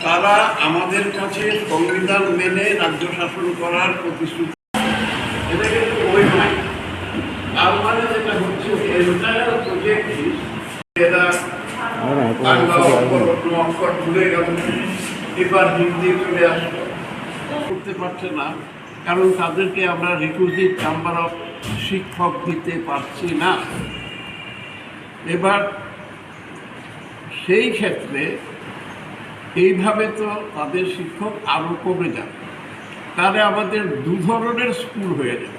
তারা আমাদের কাছে সংবিধান মেনে রাজ্য শাসন করার প্রতিশ্রুতি, এটা কিন্তু ওই নয়। তার মানে যেটা হচ্ছে এন্টায়ার প্রজেক্ট এরা বাংলা অক্ষর ভুলে গেল, এবার হিন্দি চলে আসলো, করতে পারছে না, কারণ তাদেরকে আমরা রিকুইজিট নাম্বার অফ শিক্ষক দিতে পারছি না। এবার সেই ক্ষেত্রে এইভাবে তো তাদের শিক্ষক আরও কমে যাবে। তাহলে আমাদের দু ধরনের স্কুল হয়ে যাবে,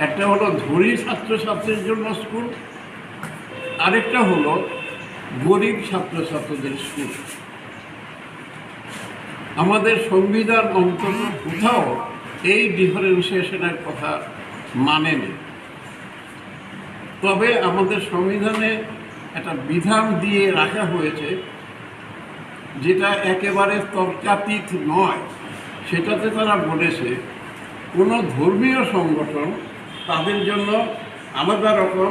একটা হলো ধনী ছাত্রছাত্রীর জন্য স্কুল, আরেকটা হলো গরিব ছাত্রছাত্রীদের স্কুল। আমাদের সংবিধান অন্তত কোথাও এই ডিফারেন্সিয়েশনের কথা মানেনি। তবে আমাদের সংবিধানে একটা বিধান দিয়ে রাখা হয়েছে যেটা একেবারে তর্কাতীত নয়। সেটাতে তারা বলেছে কোনো ধর্মীয় সংগঠন তাদের জন্য আলাদা রকম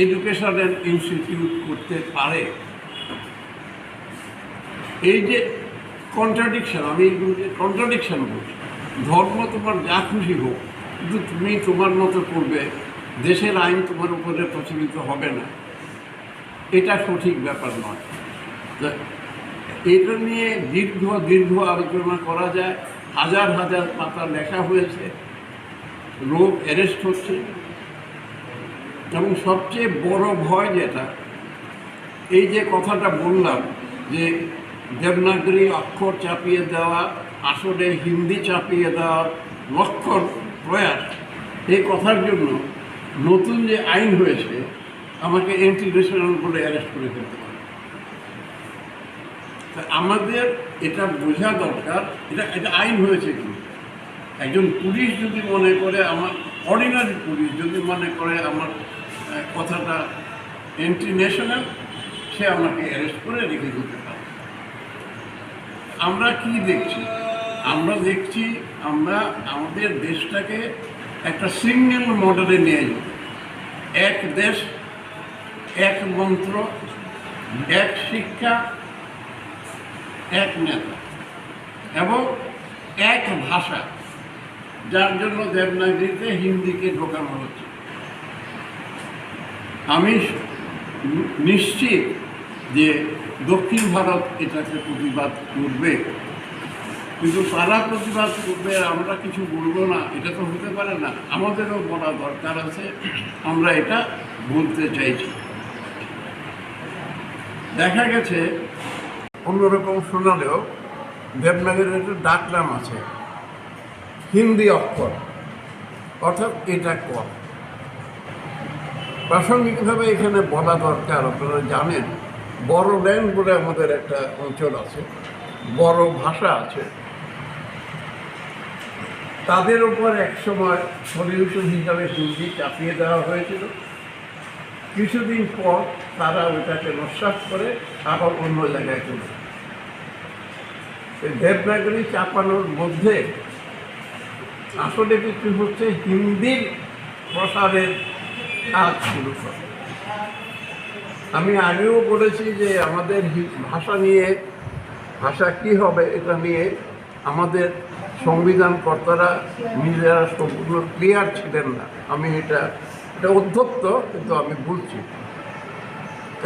এডুকেশনাল ইনস্টিটিউট করতে পারে। এই যে কন্ট্রাডিকশন, আমি এগুলোকে কন্ট্রাডিকশন বলছি। ধর্ম তোমার যা খুশি হোক, কিন্তু তুমি তোমার মতো করবে, দেশের আইন তোমার উপরে প্রচলিত হবে না, এটা সঠিক ব্যাপার নয়। এটা নিয়ে দীর্ঘ আলোচনা করা যায়, হাজার হাজার পাতা লেখা হয়েছে, লোক অ্যারেস্ট হচ্ছে। এবং সবচেয়ে বড় ভয় যেটা, এই যে কথাটা বললাম যে দেবনাগরী অক্ষর চাপিয়ে দেওয়া, আসলে হিন্দি চাপিয়ে দেওয়ার লক্ষণ প্রয়াস, এই কথার জন্য নতুন যে আইন হয়েছে আমাকে ইন্টিগ্রেশনাল বলে অ্যারেস্ট করে ফেলতে পারে। আমাদের এটা বোঝা দরকার, এটা আইন হয়েছে কি। একজন পুলিশ যদি মনে করে, আমার অর্ডিনারি পুলিশ যদি মনে করে আমার কথাটা ইন্টারন্যাশনাল, সে আমাকে অ্যারেস্ট করে রেখে দিতে পারে। আমরা কি দেখছি? আমরা দেখছি আমরা আমাদের দেশটাকে একটা সিঙ্গেল মডেলে নিয়ে যাব। এক দেশ, এক মন্ত্র, এক শিক্ষা, এক নেতা এবং এক ভাষা, যার জন্য দেবনাগরীতে হিন্দিকে ঢোকানো হচ্ছে। আমি নিশ্চিত যে দক্ষিণ ভারত এটাকে প্রতিবাদ করবে, কিন্তু তারা প্রতিবাদ করবে, আমরা কিছু বলবো না, এটা তো হতে পারে না। আমাদেরও বলা দরকার আছে, আমরা এটা বলতে চাইছি। দেখা গেছে অন্যরকম শোনালেও দেবনাগরীর একটা ডাকনাম আছে, হিন্দি অক্ষর, অর্থাৎ এটা কর। প্রাসঙ্গিকভাবে এখানে বলা দরকার, আপনারা জানেন বড়োল্যান্ড বলে আমাদের একটা অঞ্চল আছে, বড় ভাষা আছে, তাদের উপর একসময় সলিউশন হিসাবে হিন্দি চাপিয়ে দেওয়া হয়েছিল। কিছুদিন পর তারা ওটাকে নস্যাৎ করে আবার অন্য জায়গায় চলে। দেবনাগরী চাপানোর মধ্যে আসলে কিছু হচ্ছে হিন্দির প্রসারের কাজ শুরু করে। আমি আগেও বলেছি যে আমাদের ভাষা নিয়ে, ভাষা কি হবে এটা নিয়ে আমাদের সংবিধান কর্তারা নিজেরা সম্পূর্ণ ক্লিয়ার ছিলেন না। আমি এটা অধ্যত্ত, কিন্তু আমি বলছি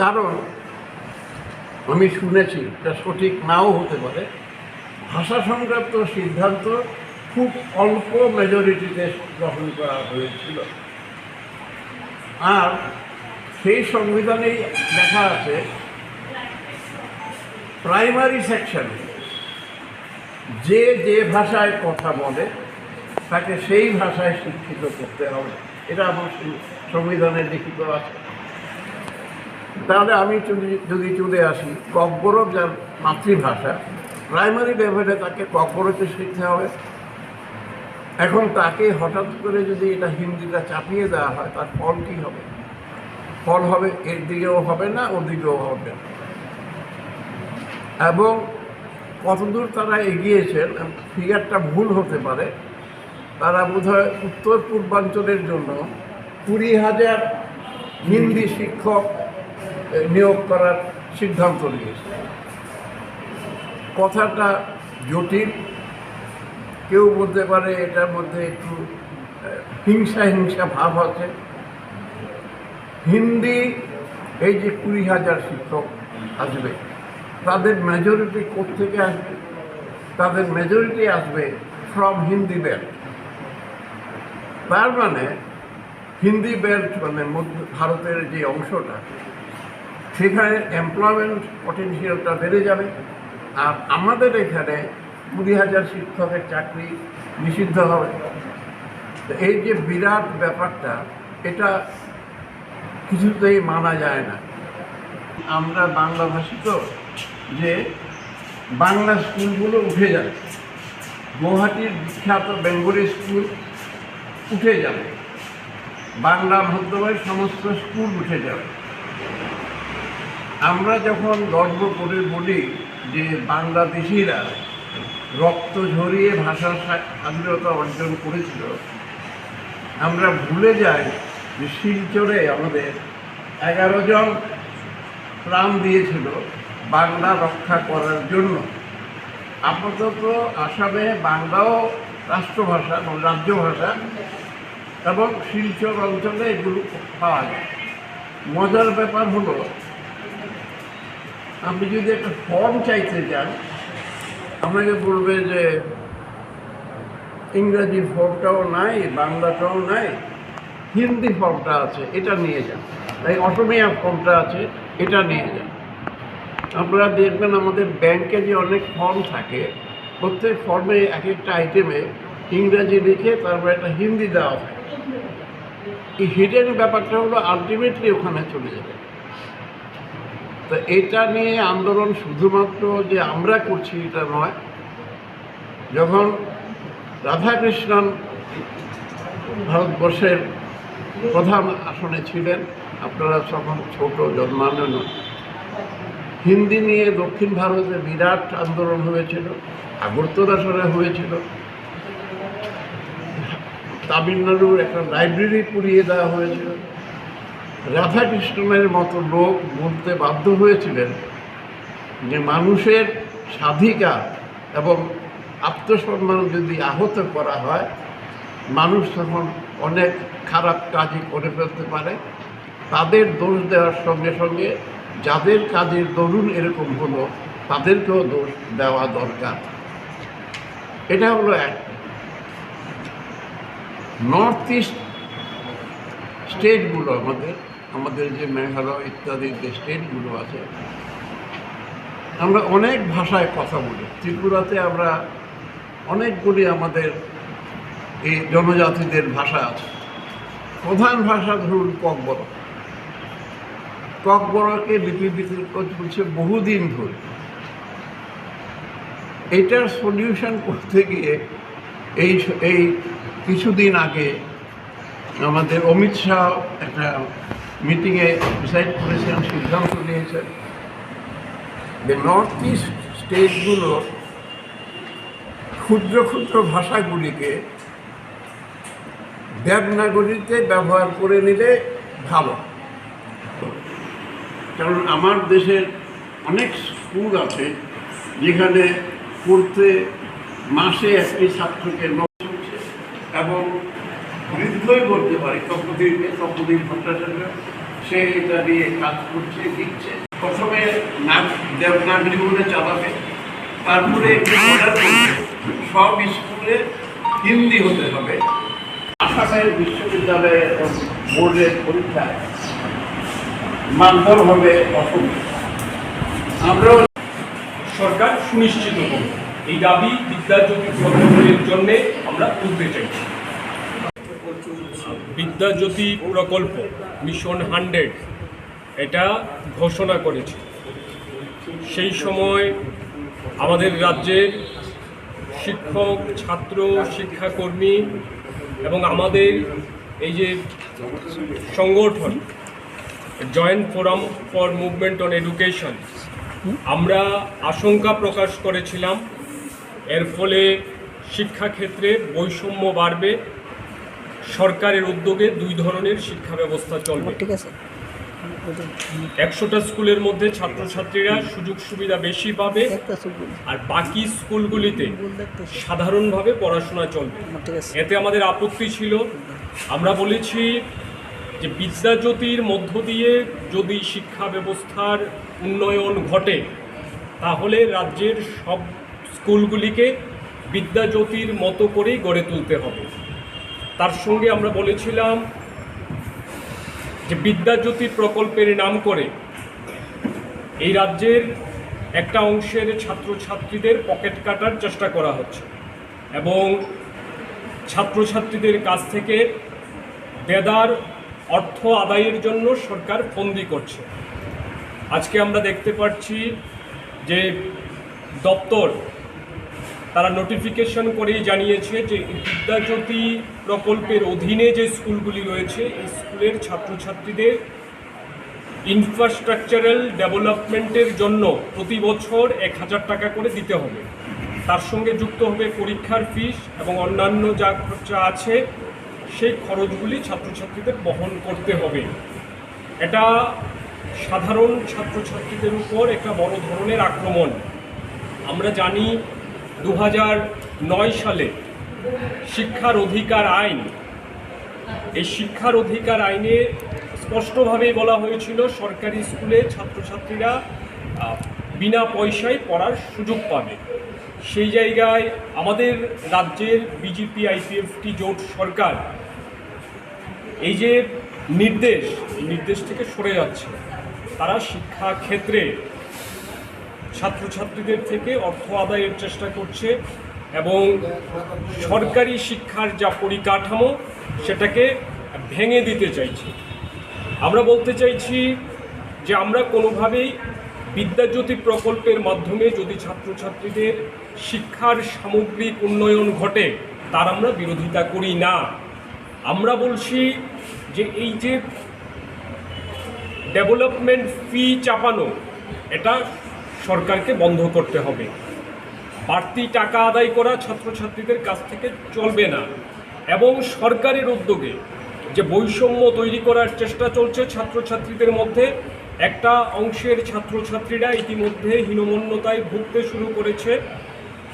কারণ আমি শুনেছি, এটা সঠিক নাও হতে পারে। ভাষা সংক্রান্ত সিদ্ধান্ত খুব অল্প মেজরিটিতে গ্রহণ করা হয়েছিল, আর সেই সংবিধানেই লেখা আছে প্রাইমারি সেকশনে যে যে ভাষায় কথা বলে তাকে সেই ভাষায় শিক্ষিত করতে হবে। এটা আমার সংবিধানে লিখিত আছে। তাহলে আমি যদি চলে আসি, ককবরক যার মাতৃভাষা, প্রাইমারি লেভেলে তাকে ককবরকে শিখতে হবে। এখন তাকে হঠাৎ করে যদি এটা হিন্দিটা চাপিয়ে দেওয়া হয়, তার ফল কী হবে? ফল হবে এর দিকেও হবে না, ওর দিকেও হবে না। এবং কতদূর তারা এগিয়েছেন, ফিগারটা ভুল হতে পারে, তারা বোধহয় উত্তর পূর্বাঞ্চলের জন্য 20,000 হিন্দি শিক্ষক নিয়োগ করার সিদ্ধান্ত নিয়েছে। কথাটা জটিল, কেউ বলতে পারে এটার মধ্যে একটু হিংসা হিংসা ভাব আছে। হিন্দি এই যে 20,000 শিক্ষক আসবে, তাদের মেজরিটি কোত্থেকে আসবে? তাদের মেজরিটি আসবে ফ্রম হিন্দি বেল্ট। তার মানে হিন্দি বেল্ট মানে মধ্য ভারতের যে অংশটা, সেখানে এমপ্লয়মেন্ট পটেনশিয়ালটা বেড়ে যাবে। আর আমাদের এখানে 20,000 শিক্ষকের চাকরি নিষিদ্ধ হবে। তো এই যে বিরাট ব্যাপারটা, এটা কিছুতেই মানা যায় না। আমরা বাংলাভাষী তো, যে বাংলা স্কুলগুলো উঠে যাবে, গুয়াহাটির বিখ্যাত বেঙ্গলি স্কুল উঠে যাবে, বাংলা মধ্যমের সমস্ত স্কুল উঠে যাবে। আমরা যখন গর্ব করে বলি যে বাংলাদেশিরা রক্ত ঝরিয়ে ভাষার স্বাধীনতা অর্জন করেছিল, আমরা ভুলে যাই যে শিলচরে আমাদের 11 জন প্রাণ দিয়েছিল বাংলা রক্ষা করার জন্য। আপাতত আসামে বাংলাও রাষ্ট্রভাষা এবং রাজ্যভাষা, এবং শিলচর অঞ্চলে এগুলো পাওয়া যায়। মজার ব্যাপার হলো, আপনি যদি একটা ফর্ম চাইতে যান, আপনাকে বলবে যে ইংরাজি ফর্মটাও নাই, বাংলাটাও নাই, হিন্দি ফর্মটা আছে, এটা নিয়ে যান। তাই অসমীয়া ফর্মটা আছে, এটা নিয়ে যান। আপনারা দেখবেন আমাদের ব্যাংকে যে অনেক ফর্ম থাকে, প্রত্যেক ফর্মে এক একটা আইটেমে ইংরাজি লিখে তারপরে একটা হিন্দি দেওয়া থাকে। এই হিডেন ব্যাপারটা হলো আলটিমেটলি ওখানে চলে যাবে। তো এটা নিয়ে আন্দোলন শুধুমাত্র যে আমরা করছি এটা নয়। যখন রাধাকৃষ্ণন ভারতবর্ষের প্রধান আসনে ছিলেন, আপনারা তখন ছোট, জন্মানো, হিন্দি নিয়ে দক্ষিণ ভারতে বিরাট আন্দোলন হয়েছিল, আগরতলা শহরে হয়েছিল। তামিলনাড়ুর একটা লাইব্রেরি পুড়িয়ে দেওয়া হয়েছিল। রাধাকৃষ্ণনের মতো লোক বলতে বাধ্য হয়েছিলেন যে মানুষের স্বাধিকার এবং আত্মসম্মান যদি আহত করা হয়, মানুষ তখন অনেক খারাপ কাজই করে ফেলতে পারে। তাদের দোষ দেওয়ার সঙ্গে সঙ্গে যাদের কাজের দরুন এরকম হলো, তাদেরকেও দোষ দেওয়া দরকার। এটা হলো এক। নর্থ ইস্ট স্টেটগুলো, আমাদের যে মেঘালয় ইত্যাদি যে স্টেটগুলো আছে, আমরা অনেক ভাষায় কথা বলি। ত্রিপুরাতে আমরা অনেকগুলি আমাদের এই জনজাতিদের ভাষা আছে। প্রধান ভাষা ধরুন ককবরক। ককবরকে লিপি বিতর্ক চলছে বহুদিন ধরে। এটার সলিউশন করতে গিয়ে এই কিছুদিন আগে আমাদের অমিত শাহ একটা মিটিংয়ে ডিসাইড করেছেন, সিদ্ধান্ত নিয়েছেন যে নর্থ ইস্ট স্টেটগুলো ক্ষুদ্র ক্ষুদ্র ভাষাগুলিকে দেবনাগরীতে ব্যবহার করে নিলে ভালো। কারণ আমার দেশের অনেক স্কুল আছে যেখানে পড়তে মাসে একটি ছাত্রকে নষ্ট, এবং বৃদ্ধই বলতে পারি তপদীপ ভট্টাচার্য, সে এটা নিয়ে কাজ করছে, দিচ্ছে। প্রথমে দেবনাগরী বলে চালাবে, তারপরে সব স্কুলে হিন্দি হতে হবে। আসামের বিশ্ববিদ্যালয়ে বোর্ডের পরীক্ষায় মাধ্যম হবে অসমীয়া। আমরাও সরকার সুনিশ্চিত করবে এই দাবি বিদ্যাজ্যোতি প্রকল্পের জন্য আমরা তুলতে চাই। বিদ্যাজ্যোতি প্রকল্প মিশন 100 এটা ঘোষণা করেছে। সেই সময় আমাদের রাজ্যের শিক্ষক, ছাত্র, শিক্ষাকর্মী এবং আমাদের এই যে সংগঠন joint forum for movement on education, আমরা আশঙ্কা প্রকাশ করেছিলাম এর ফলে শিক্ষাক্ষেত্রে বৈষম্য বাড়বে। সরকারের উদ্যোগে দুই ধরনের শিক্ষা ব্যবস্থা চলবে। ঠিক আছে। 100টা স্কুলের মধ্যে ছাত্রছাত্রীরা সুযোগ সুবিধা বেশি পাবে, আর বাকি স্কুলগুলিতে সাধারণভাবে পড়াশোনা চলবে। এতে আমাদের আপত্তি ছিল। আমরা বলেছি যে বিদ্যাজ্যোতির মধ্য দিয়ে যদি শিক্ষা ব্যবস্থার উন্নয়ন ঘটে, তাহলে রাজ্যের সব স্কুলগুলিকে বিদ্যাজ্যোতির মতো করেই গড়ে তুলতে হবে। তার সঙ্গে আমরা বলেছিলাম যে বিদ্যাজ্যোতি প্রকল্পের নাম করে এই রাজ্যের একটা অংশের ছাত্রছাত্রীদের পকেট কাটার চেষ্টা করা হচ্ছে এবং ছাত্রছাত্রীদের কাছ থেকে দেদার অর্থ আদায়ের জন্য সরকার ফন্দি করছে। আজকে আমরা দেখতে পাচ্ছি যে দপ্তর তারা নোটিফিকেশন করেই জানিয়েছে যে বিদ্যাজ্যোতি প্রকল্পের অধীনে যে স্কুলগুলি রয়েছে এই স্কুলের ছাত্রছাত্রীদের ইনফ্রাস্ট্রাকচারাল ডেভেলপমেন্টের জন্য প্রতি বছর 1000 টাকা করে দিতে হবে। তার সঙ্গে যুক্ত হবে পরীক্ষার ফিস এবং অন্যান্য যা খরচা আছে সেই খরচগুলি ছাত্রছাত্রীদের বহন করতে হবে। এটা সাধারণ ছাত্রছাত্রীদের উপর একটা বড় ধরনের আক্রমণ। আমরা জানি 2009 সালে শিক্ষার অধিকার আইন, এই শিক্ষার অধিকার আইনে স্পষ্টভাবেই বলা হয়েছিল সরকারি স্কুলে ছাত্রছাত্রীরা বিনা পয়সায় পড়ার সুযোগ পাবে। সেই জায়গায় আমাদের রাজ্যের বিজেপি আইপিএফটি জোট সরকার এই যে নির্দেশ, এই নির্দেশ থেকে সরে যাচ্ছে। তারা শিক্ষা ক্ষেত্রে ছাত্রছাত্রীদের থেকে অর্থ আদায়ের চেষ্টা করছে এবং সরকারি শিক্ষার যা পরিকাঠামো সেটাকে ভেঙে দিতে চাইছে। আমরা বলতে চাইছি যে আমরা কোনোভাবেই বিদ্যাজ্যোতি প্রকল্পের মাধ্যমে যদি ছাত্রছাত্রীদের শিক্ষার সামগ্রিক উন্নয়ন ঘটে তার আমরা বিরোধিতা করি না। আমরা বলছি যে এই যে ডেভেলপমেন্ট ফি চাপানো, এটা সরকারকে বন্ধ করতে হবে। বাড়তি টাকা আদায় করা ছাত্রছাত্রীদের কাছ থেকে চলবে না এবং সরকারের উদ্যোগে যে বৈষম্য তৈরি করার চেষ্টা চলছে ছাত্রছাত্রীদের মধ্যে, একটা অংশের ছাত্রছাত্রীরা ইতিমধ্যে হীনমন্যতায় ভুগতে শুরু করেছে।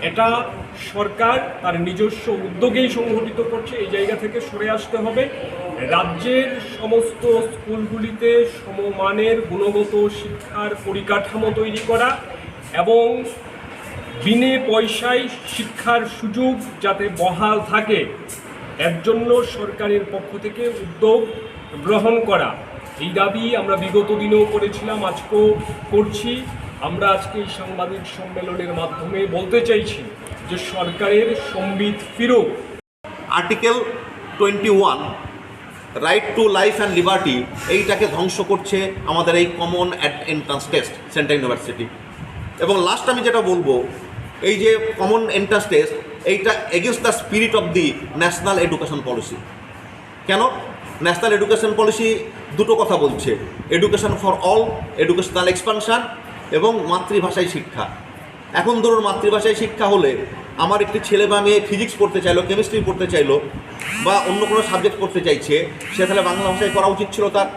এটা সরকার তার নিজস্ব উদ্যোগেই সংগঠিত করছে। এই জায়গা থেকে সরে আসতে হবে। রাজ্যের সমস্ত স্কুলগুলিতে সমমানের গুণগত শিক্ষার পরিকাঠামো তৈরি করা এবং বিনে পয়সায় শিক্ষার সুযোগ যাতে বহাল থাকে এর জন্য সরকারের পক্ষ থেকে উদ্যোগ গ্রহণ করা, এই দাবি আমরা বিগত দিনেও করেছিলাম, আজকেও করছি। আমরা আজকে এই সাংবাদিক সম্মেলনের মাধ্যমে বলতে চাইছি যে সরকারের সম্বিত ফিরুক। Article 21 right to life and liberty, এইটাকে ধ্বংস করছে আমাদের এই common entrance test central university. এবং লাস্ট আমি যেটা বলবো, এই যে কমন এন্ট্রান্স টেস্ট, এইটা against the spirit of the national education policy. কেন? ন্যাশনাল এডুকেশন পলিসি দুটো কথা বলছে, education for all, educational expansion এবং মাতৃভাষায় শিক্ষা। এখন ধরুন মাতৃভাষায় শিক্ষা হলে আমার একটি ছেলে বা মেয়ে ফিজিক্স পড়তে চাইলো, কেমিস্ট্রি পড়তে চাইলো বা অন্য কোনো সাবজেক্ট পড়তে চাইছে, সে তাহলে বাংলা ভাষায় করা উচিত ছিল তার।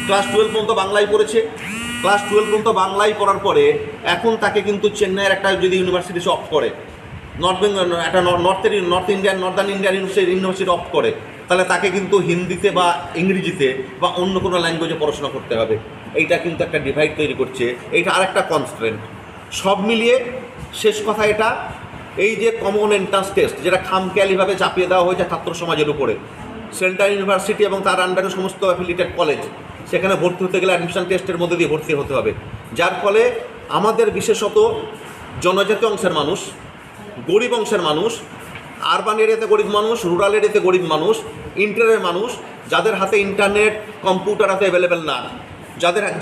ক্লাস 12 পর্যন্ত বাংলায় পড়েছে, ক্লাস 12 পর্যন্ত বাংলায় পড়ার পরে এখন তাকে কিন্তু চেন্নাইয়ের একটা যদি ইউনিভার্সিটি অফ করে, নর্থ বেঙ্গল একটা নর্দার্ন ইন্ডিয়ান ইউনিভার্সিটি অফ করে, তাহলে তাকে কিন্তু হিন্দিতে বা ইংরেজিতে বা অন্য কোনো ল্যাঙ্গুয়েজে পড়াশোনা করতে হবে। এইটা কিন্তু একটা ডিভাইড তৈরি করছে, এইটা আরেকটা কনস্ট্রেন্ট। সব মিলিয়ে শেষ কথা এটা, এই যে কমন এন্ট্রান্স টেস্ট যেটা খামখেয়ালিভাবে চাপিয়ে দেওয়া হয়েছে ছাত্র সমাজের উপরে, সেন্ট্রাল ইউনিভার্সিটি এবং তার আন্ডারে সমস্ত অ্যাফিলিয়েটেড কলেজ, সেখানে ভর্তি হতে গেলে অ্যাডমিশন টেস্টের মধ্যে দিয়ে ভর্তি হতে হবে, যার ফলে আমাদের বিশেষত জনজাতি অংশের মানুষ, গরিব অংশের মানুষ, আরবান এরিয়াতে গরিব মানুষ, রুরাল এরিয়াতে গরিব মানুষ, ইন্টারের মানুষ, যাদের হাতে ইন্টারনেট কম্পিউটার হাতে অ্যাভেলেবেল না,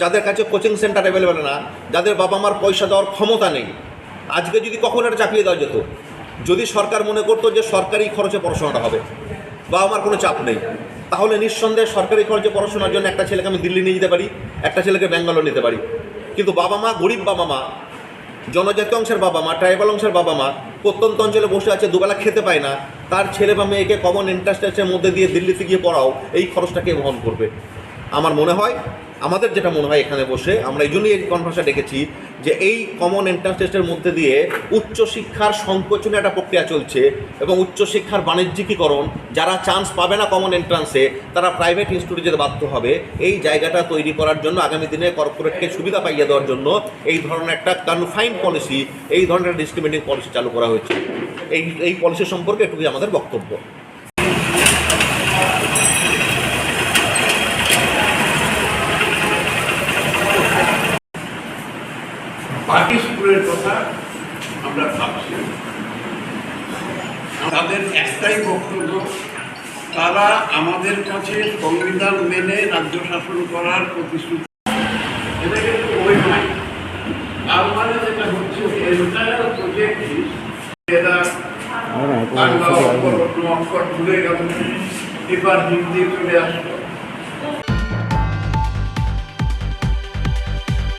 যাদের কাছে কোচিং সেন্টার অ্যাভেলেবেল না, যাদের বাবা মার পয়সা দেওয়ার ক্ষমতা নেই, আজকে যদি কখন এটা চাপিয়ে দেওয়া যেত, যদি সরকার মনে করতো যে সরকারি খরচে পড়াশোনাটা হবে বা আমার কোনো চাপ নেই, তাহলে নিঃসন্দেহে সরকারি খরচে পড়াশোনার জন্য একটা ছেলেকে আমি দিল্লি নিয়ে যেতে পারি, একটা ছেলেকে ব্যাঙ্গালোর নিতে পারি। কিন্তু বাবা মা, গরিব বাবা মা, জনজাতি অংশের বাবা মা, ট্রাইবাল অংশের বাবা মা প্রত্যন্ত অঞ্চলে বসে আছে, দুবেলা খেতে পায় না, তার ছেলে বা মেয়েকে কমন এন্ট্রান্স টেস্টের মধ্যে দিয়ে দিল্লিতে গিয়ে পড়াও, এই খরচটাকে বহন করবে? আমার মনে হয় আমাদের যেটা মনে হয় এখানে বসে আমরা এই জন্যই এই কনফারেন্সে ডেকেছি যে এই কমন এন্ট্রান্স টেস্টের মধ্যে দিয়ে উচ্চশিক্ষার সংকোচনের একটা প্রক্রিয়া চলছে এবং উচ্চশিক্ষার বাণিজ্যিকীকরণ, যারা চান্স পাবে না কমন এন্ট্রান্সে তারা প্রাইভেট ইনস্টিটিউটে যেতে বাধ্য হবে, এই জায়গাটা তৈরি করার জন্য আগামী দিনে কর্পোরেটকে সুবিধা পাইয়ে দেওয়ার জন্য এই ধরনের একটা কনফাইন্ড পলিসি, এই ধরনের ডিসক্রিমিনেটিং পলিসি চালু করা হয়েছে। এই পলিসি সম্পর্কে এটুকুই আমাদের বক্তব্য। বাকি স্কুলের কথা আমরা ভাবছি, তাদের একটাই বক্তব্য, তারা আমাদের কাছে সংবিধান মেনে রাজ্য শাসন করার প্রতিশ্রুতি। এটা কিন্তু ওই নয়, তার মানে যেটা হচ্ছে এন্টায়ার প্রজেক্ট এরা বাংলা অক্ষর ভুলে গেল, এবার হিন্দি চলে আসলো,